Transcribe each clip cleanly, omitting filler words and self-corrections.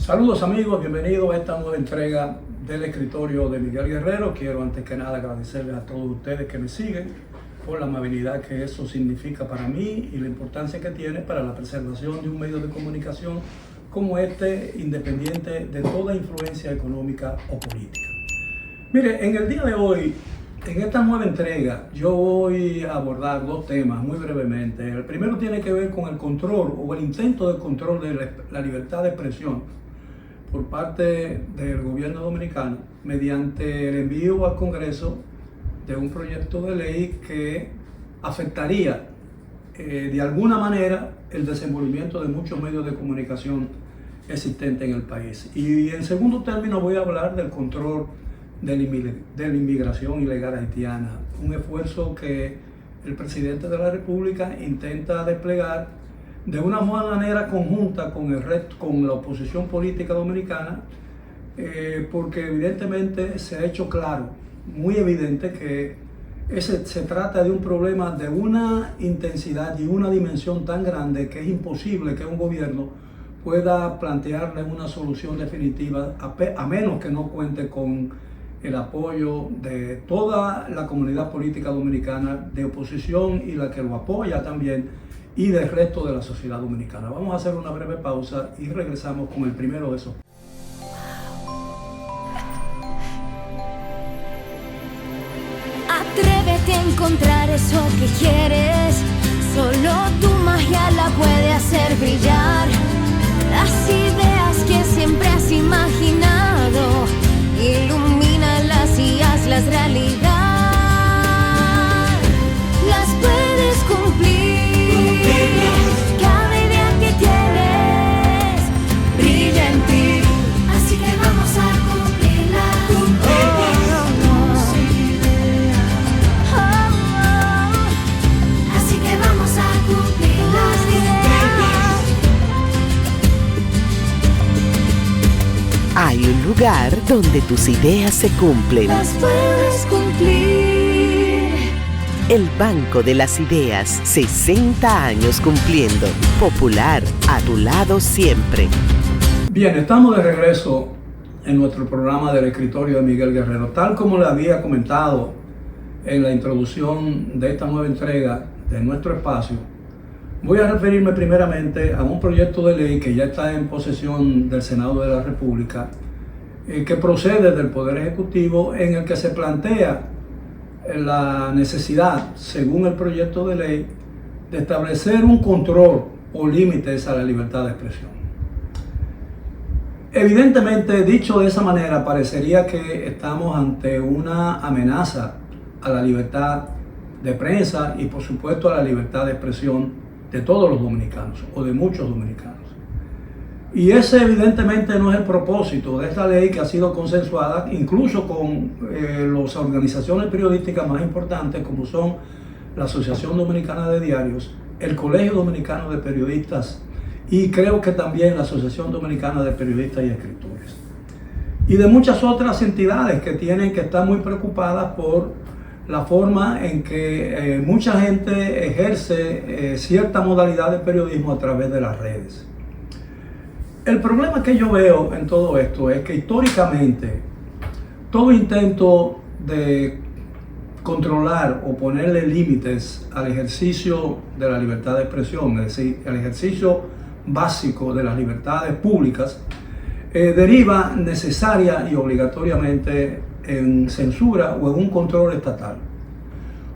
Saludos amigos, bienvenidos a esta nueva entrega del escritorio de Miguel Guerrero. Quiero antes que nada agradecerles a todos ustedes que me siguen por la amabilidad que eso significa para mí y la importancia que tiene para la preservación de un medio de comunicación como este, independiente de toda influencia económica o política. Mire, en el día de hoy, en esta nueva entrega, yo voy a abordar dos temas muy brevemente. El primero tiene que ver con el control o el intento de control de la libertad de expresión por parte del gobierno dominicano mediante el envío al Congreso de un proyecto de ley que afectaría de alguna manera el desenvolvimiento de muchos medios de comunicación existentes en el país. Y en segundo término voy a hablar del control de la inmigración ilegal haitiana, un esfuerzo que el presidente de la República intenta desplegar de una manera conjunta con la oposición política dominicana, porque evidentemente se ha hecho claro, muy evidente, que se trata de un problema de una intensidad y una dimensión tan grande que es imposible que un gobierno pueda plantearle una solución definitiva a menos que no cuente con el apoyo de toda la comunidad política dominicana de oposición y la que lo apoya también, y del resto de la sociedad dominicana. Vamos a hacer una breve pausa y regresamos con el primero de esos. Atrévete a encontrar eso que quieres. Solo tu magia la puede hacer brillar. Las ideas que siempre has imaginado, ilumínalas y hazlas realidad. Las puedes cumplir. Cada idea que tienes brilla en ti, así que vamos a cumplirla. Así que vamos a cumplir las ideas. Hay un lugar donde tus ideas se cumplen. Las puedes cumplir. El Banco de las Ideas, 60 años cumpliendo. Popular, a tu lado siempre. Bien, estamos de regreso en nuestro programa del escritorio de Miguel Guerrero. Tal como le había comentado en la introducción de esta nueva entrega de nuestro espacio, voy a referirme primeramente a un proyecto de ley que ya está en posesión del Senado de la República, que procede del Poder Ejecutivo, en el que se plantea la necesidad, según el proyecto de ley, de establecer un control o límites a la libertad de expresión. Evidentemente, dicho de esa manera, parecería que estamos ante una amenaza a la libertad de prensa y, por supuesto, a la libertad de expresión de todos los dominicanos o de muchos dominicanos. Y ese evidentemente no es el propósito de esta ley, que ha sido consensuada incluso con las organizaciones periodísticas más importantes, como son la Asociación Dominicana de Diarios, el Colegio Dominicano de Periodistas y creo que también la Asociación Dominicana de Periodistas y Escritores. Y de muchas otras entidades que tienen que estar muy preocupadas por la forma en que mucha gente ejerce cierta modalidad de periodismo a través de las redes. El problema que yo veo en todo esto es que históricamente todo intento de controlar o ponerle límites al ejercicio de la libertad de expresión, es decir, el ejercicio básico de las libertades públicas, deriva necesaria y obligatoriamente en censura o en un control estatal.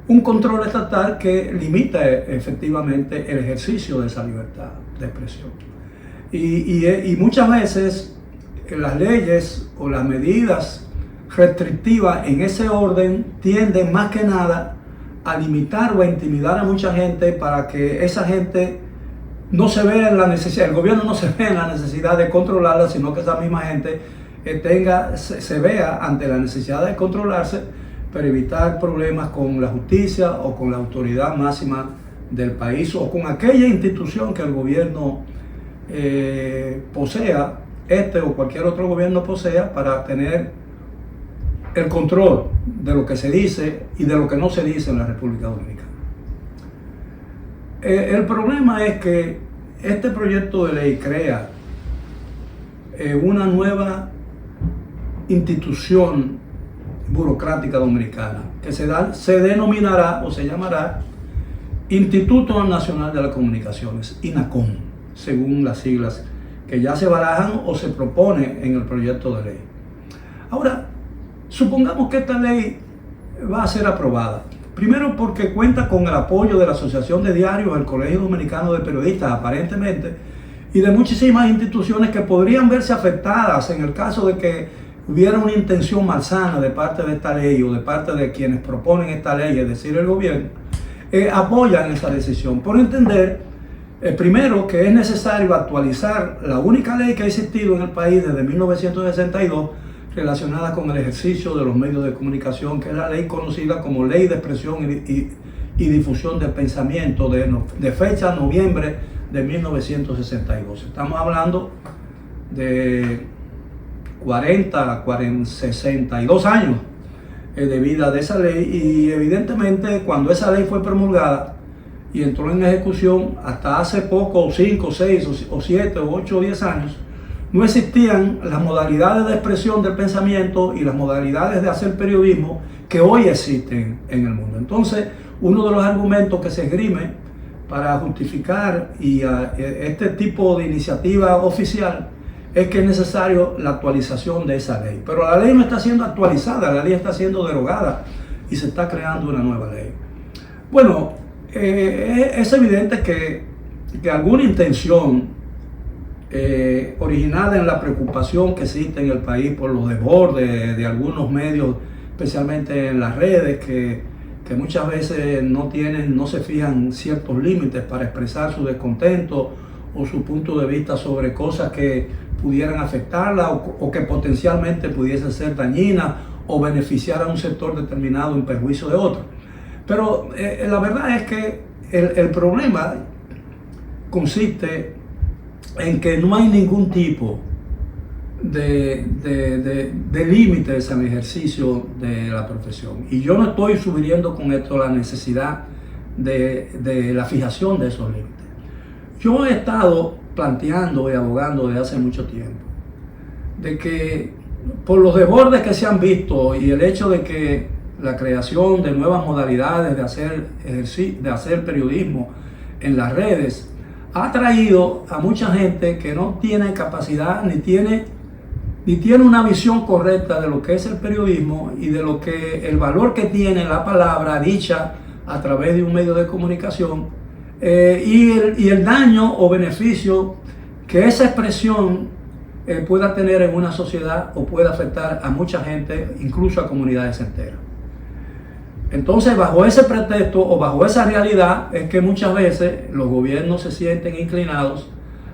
Un control estatal que limita efectivamente el ejercicio de esa libertad de expresión. Y muchas veces las leyes o las medidas restrictivas en ese orden tienden más que nada a limitar o a intimidar a mucha gente para que esa gente no se vea en la necesidad, el gobierno no se vea en la necesidad de controlarla, sino que esa misma gente se vea ante la necesidad de controlarse para evitar problemas con la justicia o con la autoridad máxima del país o con aquella institución que el gobierno posea, o cualquier otro gobierno posea, para tener el control de lo que se dice y de lo que no se dice en la República Dominicana. El problema es que este proyecto de ley crea una nueva institución burocrática dominicana que se denominará o se llamará Instituto Nacional de las Comunicaciones, INACOM, según las siglas que ya se barajan o se propone en el proyecto de ley. Ahora, supongamos que esta ley va a ser aprobada. Primero porque cuenta con el apoyo de la Asociación de Diarios, el Colegio Dominicano de Periodistas, aparentemente, y de muchísimas instituciones que podrían verse afectadas en el caso de que hubiera una intención malsana de parte de esta ley o de parte de quienes proponen esta ley, es decir, el gobierno, apoyan esa decisión por entender, primero, que es necesario actualizar la única ley que ha existido en el país desde 1962 relacionada con el ejercicio de los medios de comunicación, que es la ley conocida como Ley de Expresión y Difusión del Pensamiento, de fecha noviembre de 1962. Estamos hablando de 62 años de vida de esa ley, y evidentemente cuando esa ley fue promulgada y entró en ejecución, hasta hace poco, 5, 6 o 7 o 8 o 10 años, no existían las modalidades de expresión del pensamiento y las modalidades de hacer periodismo que hoy existen en el mundo. Entonces, uno de los argumentos que se esgrime para justificar este tipo de iniciativa oficial es que es necesario la actualización de esa ley. Pero la ley no está siendo actualizada, la ley está siendo derogada y se está creando una nueva ley. Bueno, es evidente que alguna intención originada en la preocupación que existe en el país por los desbordes de algunos medios, especialmente en las redes, que muchas veces no se fijan ciertos límites para expresar su descontento o su punto de vista sobre cosas que pudieran afectarla o que potencialmente pudiesen ser dañinas o beneficiar a un sector determinado en perjuicio de otro. Pero la verdad es que el problema consiste en que no hay ningún tipo de límites al ejercicio de la profesión. Y yo no estoy sugiriendo con esto la necesidad de la fijación de esos límites. Yo he estado planteando y abogando desde hace mucho tiempo de que por los desbordes que se han visto y el hecho de que la creación de nuevas modalidades de hacer periodismo en las redes ha traído a mucha gente que no tiene capacidad ni tiene una visión correcta de lo que es el periodismo y de lo que el valor que tiene la palabra dicha a través de un medio de comunicación, y el daño o beneficio que esa expresión pueda tener en una sociedad o pueda afectar a mucha gente, incluso a comunidades enteras. Entonces, bajo ese pretexto o bajo esa realidad es que muchas veces los gobiernos se sienten inclinados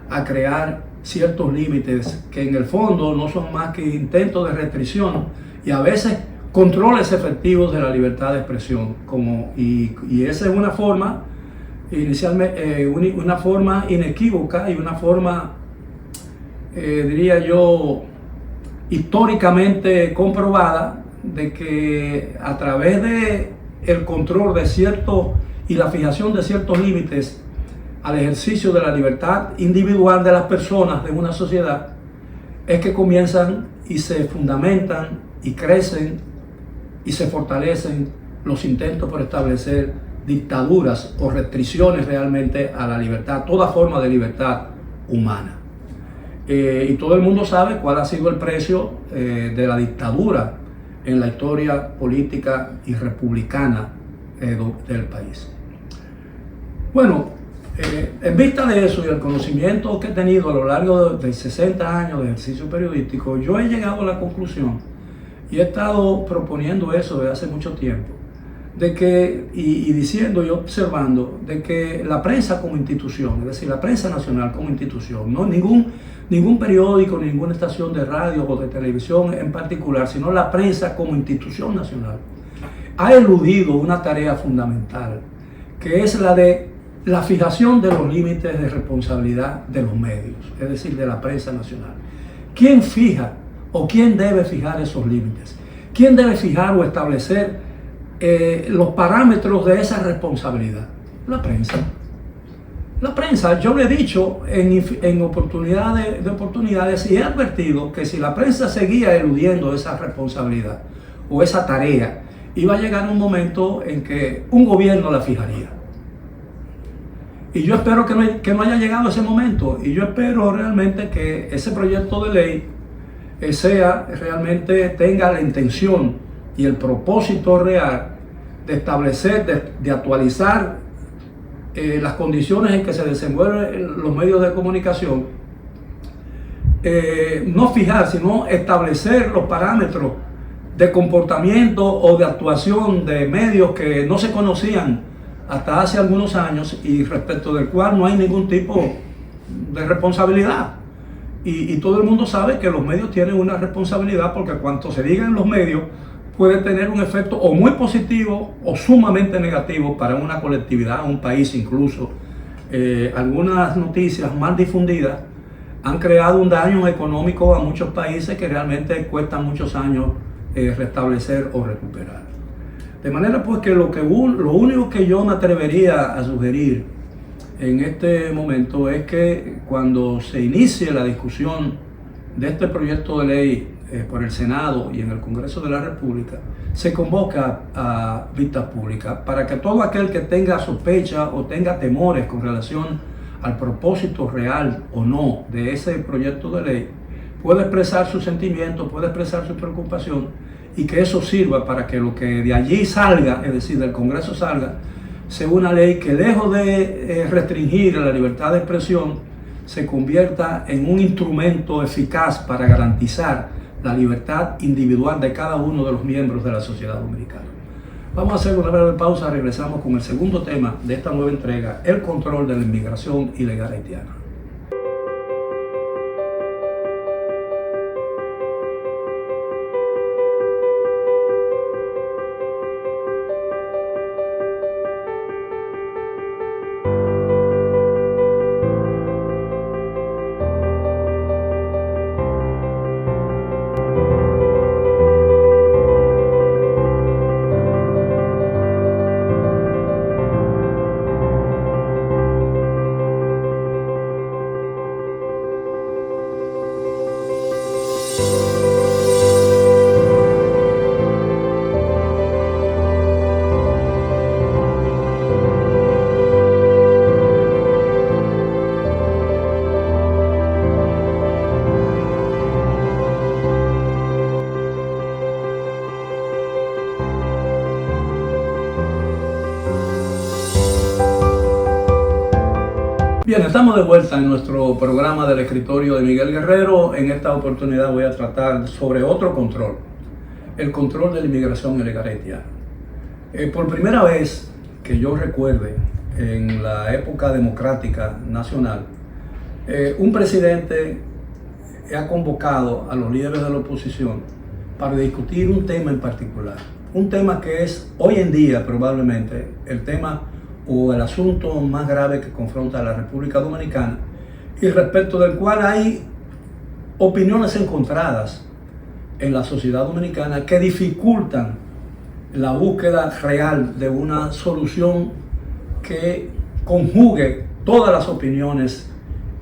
a crear ciertos límites que en el fondo no son más que intentos de restricción y a veces controles efectivos de la libertad de expresión. Y esa es una forma, inicialmente, una forma inequívoca y una forma, diría yo, históricamente comprobada, de que a través de el control de ciertos y la fijación de ciertos límites al ejercicio de la libertad individual de las personas de una sociedad es que comienzan y se fundamentan y crecen y se fortalecen los intentos por establecer dictaduras o restricciones realmente a la libertad, toda forma de libertad humana. Y todo el mundo sabe cuál ha sido el precio de la dictadura en la historia política y republicana del país. Bueno, en vista de eso y el conocimiento que he tenido a lo largo de 60 años de ejercicio periodístico, yo he llegado a la conclusión y he estado proponiendo eso desde hace mucho tiempo, de que, y diciendo y observando, de que la prensa como institución, es decir, la prensa nacional como institución, no ningún periódico, ninguna estación de radio o de televisión en particular, sino la prensa como institución nacional, ha eludido una tarea fundamental, que es la de la fijación de los límites de responsabilidad de los medios, es decir, de la prensa nacional. ¿Quién fija o quién debe fijar esos límites? ¿Quién debe fijar o establecer los parámetros de esa responsabilidad? La prensa. La prensa, yo le he dicho en oportunidades y he advertido que si la prensa seguía eludiendo esa responsabilidad o esa tarea, iba a llegar un momento en que un gobierno la fijaría. Y yo espero que no haya llegado ese momento, y yo espero realmente que ese proyecto de ley tenga la intención y el propósito real de establecer, de actualizar las condiciones en que se desenvuelven los medios de comunicación, no fijar, sino establecer los parámetros de comportamiento o de actuación de medios que no se conocían hasta hace algunos años y respecto del cual no hay ningún tipo de responsabilidad. Y todo el mundo sabe que los medios tienen una responsabilidad, porque cuanto se diga en los medios puede tener un efecto o muy positivo o sumamente negativo para una colectividad, un país incluso. Algunas noticias mal difundidas han creado un daño económico a muchos países que realmente cuestan muchos años restablecer o recuperar. De manera pues que lo único que yo me atrevería a sugerir en este momento es que cuando se inicie la discusión de este proyecto de ley por el Senado y en el Congreso de la República, se convoca a vistas públicas para que todo aquel que tenga sospecha o tenga temores con relación al propósito real o no de ese proyecto de ley pueda expresar sus sentimientos, pueda expresar su preocupación, y que eso sirva para que lo que de allí salga, es decir, del Congreso salga, sea una ley que, lejos de restringir la libertad de expresión, se convierta en un instrumento eficaz para garantizar la libertad individual de cada uno de los miembros de la sociedad dominicana. Vamos a hacer una breve pausa, regresamos con el segundo tema de esta nueva entrega, el control de la inmigración ilegal haitiana. Bien, estamos de vuelta en nuestro programa del escritorio de Miguel Guerrero. En esta oportunidad voy a tratar sobre otro control, el control de la inmigración ilegal haitiana. Por primera vez que yo recuerde, en la época democrática nacional, un presidente ha convocado a los líderes de la oposición para discutir un tema en particular, un tema que es hoy en día probablemente el tema o el asunto más grave que confronta a la República Dominicana, y respecto del cual hay opiniones encontradas en la sociedad dominicana que dificultan la búsqueda real de una solución que conjugue todas las opiniones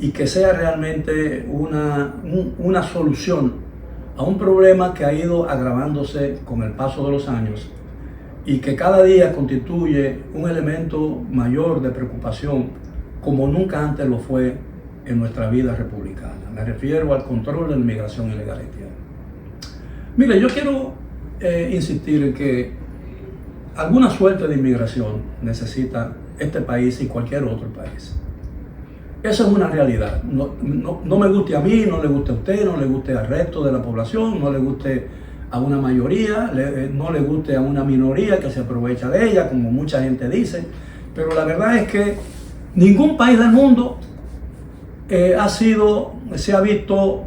y que sea realmente una solución a un problema que ha ido agravándose con el paso de los años y que cada día constituye un elemento mayor de preocupación como nunca antes lo fue en nuestra vida republicana. Me refiero al control de la inmigración ilegal haitiana. Mire, yo quiero insistir en que alguna suerte de inmigración necesita este país y cualquier otro país. Eso es una realidad. No me guste a mí, no le guste a usted, no le guste al resto de la población, no le guste a una mayoría, no le guste a una minoría que se aprovecha de ella, como mucha gente dice, pero la verdad es que ningún país del mundo se ha visto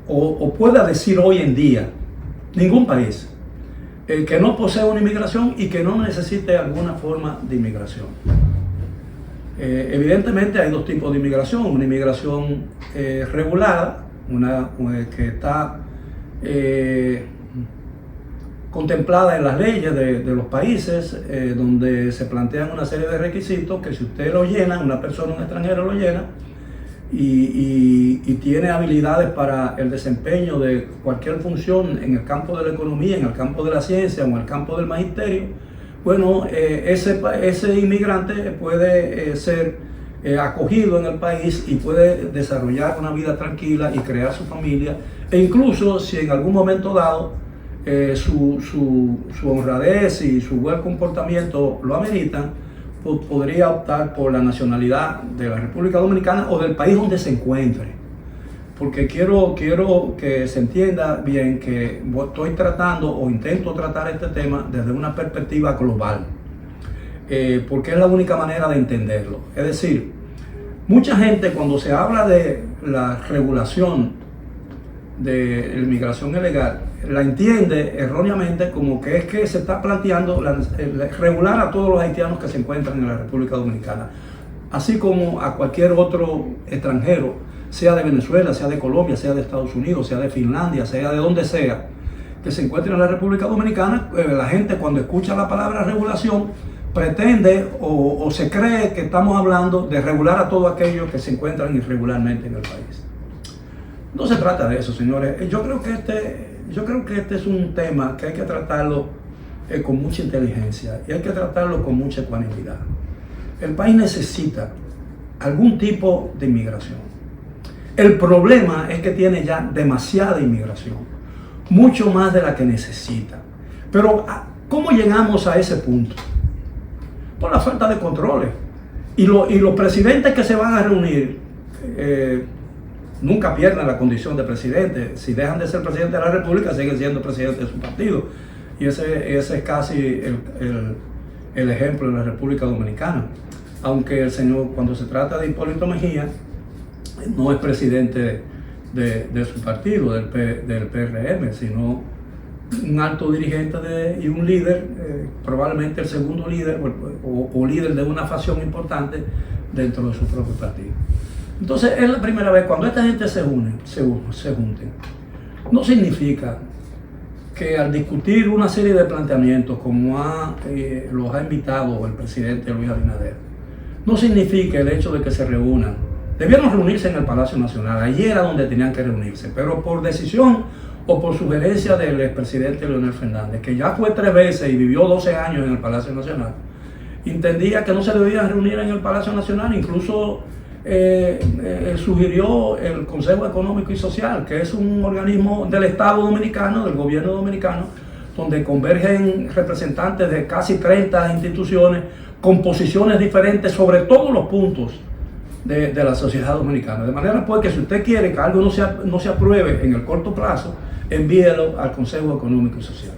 o pueda decir hoy en día, ningún país que no posea una inmigración y que no necesite alguna forma de inmigración. Evidentemente hay dos tipos de inmigración, una inmigración regulada, una que está contemplada en las leyes de los países, donde se plantean una serie de requisitos que si usted lo llena, una persona, un extranjero lo llena, y tiene habilidades para el desempeño de cualquier función en el campo de la economía, en el campo de la ciencia o en el campo del magisterio, bueno, ese inmigrante puede ser acogido en el país y puede desarrollar una vida tranquila y crear su familia, e incluso si en algún momento dado su honradez y su buen comportamiento lo ameritan, podría optar por la nacionalidad de la República Dominicana o del país donde se encuentre. Porque quiero que se entienda bien que estoy tratando o intento tratar este tema desde una perspectiva global, porque es la única manera de entenderlo. Es decir, mucha gente, cuando se habla de la regulación de la inmigración ilegal, la entiende erróneamente como que es que se está planteando regular a todos los haitianos que se encuentran en la República Dominicana, así como a cualquier otro extranjero, sea de Venezuela, sea de Colombia, sea de Estados Unidos, sea de Finlandia, sea de donde sea, que se encuentre en la República Dominicana. La gente, cuando escucha la palabra regulación, pretende o se cree que estamos hablando de regular a todos aquellos que se encuentran irregularmente en el país. No se trata de eso, señores. Yo creo que este es un tema que hay que tratarlo con mucha inteligencia y hay que tratarlo con mucha ecuanimidad. El país necesita algún tipo de inmigración. El problema es que tiene ya demasiada inmigración, mucho más de la que necesita. Pero ¿cómo llegamos a ese punto? Por la falta de controles. Y los presidentes que se van a reunir nunca pierden la condición de presidente. Si dejan de ser presidente de la República, siguen siendo presidente de su partido. Y ese es casi el ejemplo en la República Dominicana. Aunque el señor, cuando se trata de Hipólito Mejía, no es presidente de su partido, del PRM, sino un alto dirigente y un líder, probablemente el segundo líder o líder de una facción importante dentro de su propio partido. Entonces es la primera vez cuando esta gente se junten. No significa que al discutir una serie de planteamientos como los ha invitado el presidente Luis Abinader, no significa el hecho de que se reúnan. Debieron reunirse en el Palacio Nacional, allí era donde tenían que reunirse, pero por decisión o por sugerencia del expresidente Leonel Fernández, que ya fue 3 veces y vivió 12 años en el Palacio Nacional, entendía que no se debían reunir en el Palacio Nacional. Incluso sugirió el Consejo Económico y Social, que es un organismo del Estado Dominicano, del gobierno dominicano, donde convergen representantes de casi 30 instituciones con posiciones diferentes sobre todos los puntos de la sociedad dominicana. De manera pues que si usted quiere que algo no se apruebe en el corto plazo, envíelo al Consejo Económico y Social.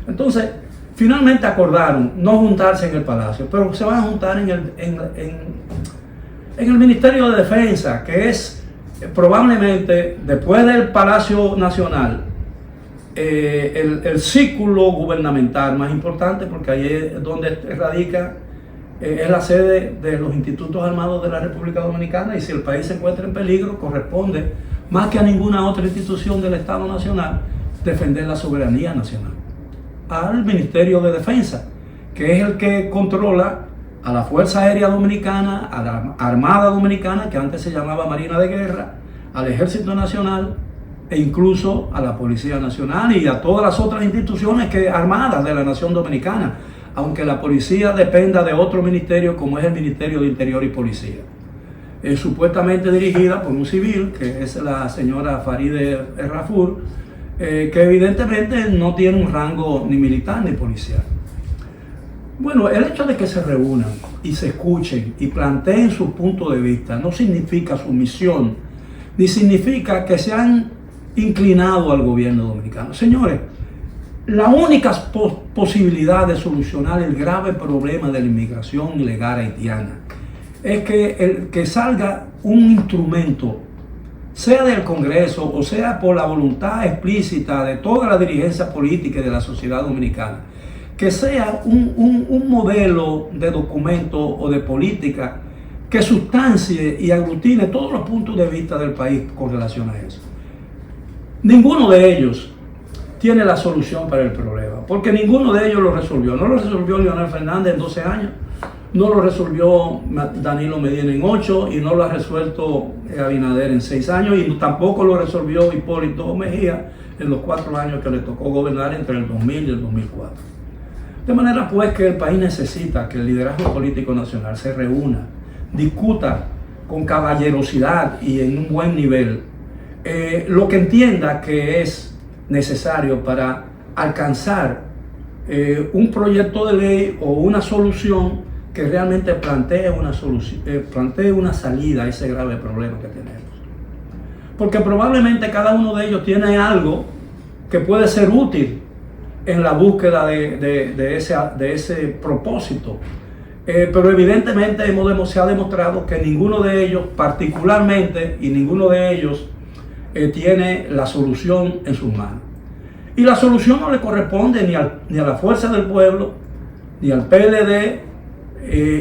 Entonces, finalmente acordaron no juntarse en el Palacio, pero se van a juntar en el Ministerio de Defensa, que es probablemente, después del Palacio Nacional, el círculo gubernamental más importante, porque ahí es donde radica, es la sede de los institutos armados de la República Dominicana, y si el país se encuentra en peligro, corresponde, más que a ninguna otra institución del Estado Nacional, defender la soberanía nacional. Al Ministerio de Defensa, que es el que controla a la Fuerza Aérea Dominicana, a la Armada Dominicana, que antes se llamaba Marina de Guerra, al Ejército Nacional e incluso a la Policía Nacional y a todas las otras instituciones armadas de la nación dominicana, aunque la policía dependa de otro ministerio como es el Ministerio de Interior y Policía. Es supuestamente dirigida por un civil, que es la señora Farideh Raful, que evidentemente no tiene un rango ni militar ni policial. Bueno, el hecho de que se reúnan y se escuchen y planteen su punto de vista no significa sumisión, ni significa que se han inclinado al gobierno dominicano. Señores, la única posibilidad de solucionar el grave problema de la inmigración ilegal haitiana es que salga un instrumento, sea del Congreso o sea por la voluntad explícita de toda la dirigencia política y de la sociedad dominicana, que sea un modelo de documento o de política que sustancie y aglutine todos los puntos de vista del país con relación a eso. Ninguno de ellos tiene la solución para el problema, porque ninguno de ellos lo resolvió. No lo resolvió Leonel Fernández en 12 años, no lo resolvió Danilo Medina en 8 y no lo ha resuelto Abinader en 6 años y tampoco lo resolvió Hipólito Mejía en los 4 años que le tocó gobernar entre el 2000 y el 2004. De manera pues que el país necesita que el liderazgo político nacional se reúna, discuta con caballerosidad y en un buen nivel lo que entienda que es necesario para alcanzar un proyecto de ley o una solución que realmente plantee una salida a ese grave problema que tenemos. Porque probablemente cada uno de ellos tiene algo que puede ser útil en la búsqueda de ese propósito. Pero evidentemente se ha demostrado que ninguno de ellos particularmente y ninguno de ellos tiene la solución en sus manos. Y la solución no le corresponde ni a la Fuerza del Pueblo, ni al PLD,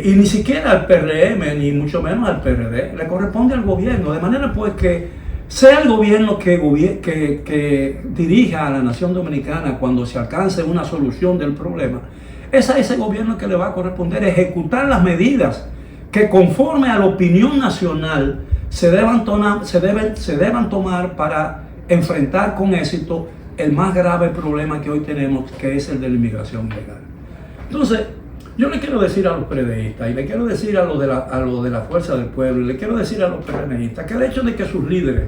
y ni siquiera al PRM, ni mucho menos al PRD. Le corresponde al gobierno, de manera pues que sea el gobierno que dirija a la nación dominicana cuando se alcance una solución del problema. Es a ese gobierno que le va a corresponder ejecutar las medidas que conforme a la opinión nacional se deban tomar para enfrentar con éxito el más grave problema que hoy tenemos, que es el de la inmigración ilegal. Entonces, yo le quiero decir a los PRDistas, y le quiero decir a los de la Fuerza del Pueblo, y le quiero decir a los PRMistas, que el hecho de que sus líderes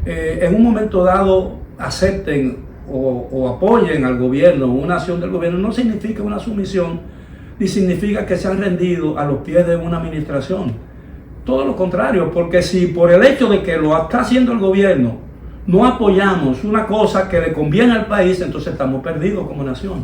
en un momento dado acepten o apoyen al gobierno, una acción del gobierno, no significa una sumisión, ni significa que se han rendido a los pies de una administración. Todo lo contrario, porque si por el hecho de que lo está haciendo el gobierno no apoyamos una cosa que le conviene al país, entonces estamos perdidos como nación.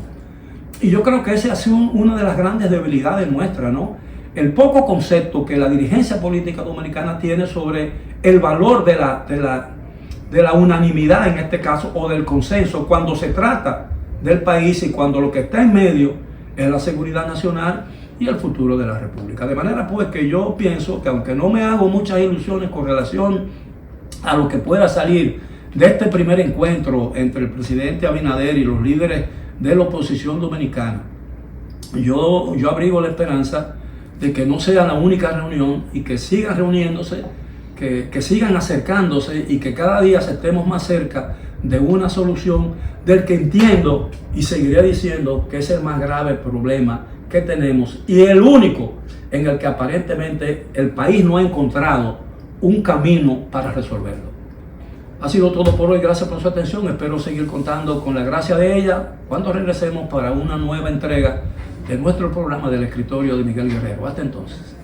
Y yo creo que esa ha sido una de las grandes debilidades nuestras, ¿no? El poco concepto que la dirigencia política dominicana tiene sobre el valor de la unanimidad en este caso, o del consenso, cuando se trata del país y cuando lo que está en medio es la seguridad nacional y el futuro de la República. De manera pues que yo pienso que, aunque no me hago muchas ilusiones con relación a lo que pueda salir de este primer encuentro entre el presidente Abinader y los líderes de la oposición dominicana, yo abrigo la esperanza de que no sea la única reunión y que sigan reuniéndose, que sigan acercándose y que cada día estemos más cerca de una solución del que entiendo y seguiré diciendo que es el más grave problema que tenemos y el único en el que aparentemente el país no ha encontrado un camino para resolverlo. Ha sido todo por hoy, gracias por su atención, espero seguir contando con la gracia de ella cuando regresemos para una nueva entrega de nuestro programa del escritorio de Miguel Guerrero. Hasta entonces.